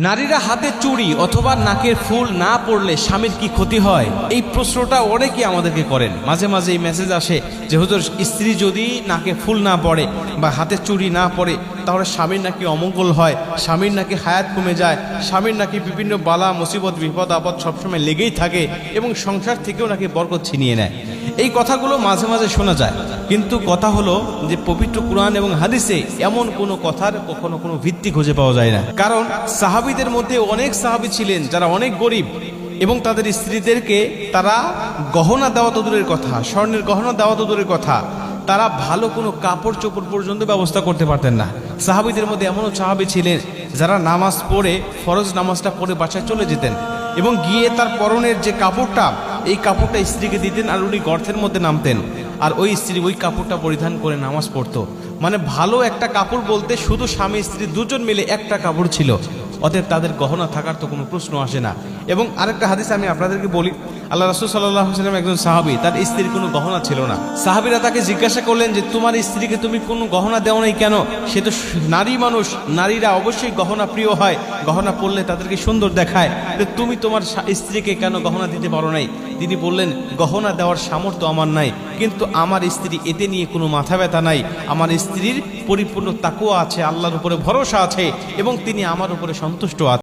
নারীরা হাতে চুড়ি অথবা নাকের ফুল না পরলে স্বামীর কি ক্ষতি হয়? এই প্রশ্নটা অনেকেই আমাদেরকে করেন। মাঝে মাঝে এই মেসেজ আসে যে হুজুর, স্ত্রী যদি নাকে ফুল না পরে বা হাতে চুড়ি না পরে তাহলে স্বামীর নাকি অমঙ্গল হয়, স্বামীর নাকি হায়াত কমে যায়, স্বামীর নাকি বিভিন্ন বালা মুসিবত বিপদ আপদ সবসময় লেগেই থাকে এবং সংসার থেকেও নাকি বরকত ছিনিয়ে নেয়। এই কথাগুলো মাঝে মাঝে শোনা যায়, কিন্তু কথা হলো যে পবিত্র কুরআন এবং হাদিসে এমন কোনো কথার কখনো কোনো ভিত্তি খুঁজে পাওয়া যায় না। কারণ সাহাবীদের মধ্যে অনেক সাহাবী ছিলেন যারা অনেক গরিব এবং তাদের স্ত্রীদেরকে তারা গহনা দেওয়া তো দূরের কথা, স্বর্ণের গহনা দেওয়া তো দূরের কথা, তারা ভালো কোনো কাপড় চোপড় পর্যন্ত ব্যবস্থা করতে পারতেন না। সাহাবীদের মধ্যে এমনও সাহাবী ছিলেন যারা নামাজ পড়ে, ফরজ নামাজটা পড়ে বাসায় চলে যেতেন এবং গিয়ে তার পরনের যে কাপড়টা, এই কাপড়টা স্ত্রীকে দিতেন আর উনি গর্তের মধ্যে নামতেন আর ওই স্ত্রী ওই কাপড়টা পরিধান করে নামাজ পড়তো। মানে ভালো একটা কাপড় বলতে শুধু স্বামী স্ত্রী দুজন মিলে একটা কাপড় ছিল, অতএব তাদের গহনা থাকার তো কোনো প্রশ্ন আসে না। এবং আরেকটা হাদিস আমি আপনাদেরকে বলি, আল্লাহ রাসূল সাল্লাল্লাহু আলাইহি ওয়াসাল্লাম একজন সাহাবী, তার স্ত্রীর কোনো গহনা ছিল না। সাহাবীরা তাকে জিজ্ঞাসা করলেন যে তোমার স্ত্রীকে তুমি কোনো গহনা দেও নাই কেন? সে তো নারী মানুষ, নারীরা অবশ্যই গহনা প্রিয় হয়, গহনা পরলে তাদেরকে সুন্দর দেখায়, তুমি তোমার স্ত্রীকে কেন গহনা দিতে পারো নাই? তিনি বললেন, গহনা দেওয়ার সামর্থ্য আমার নাই, কিন্তু আমার স্ত্রী এতে নিয়ে কোনো মাথা ব্যথা নাই। আমার স্ত্রীর পরিপূর্ণ তাকওয়া আছে, আল্লাহর উপরে ভরসা আছে এবং তিনি আমার উপরে সন্তুষ্ট আছেন।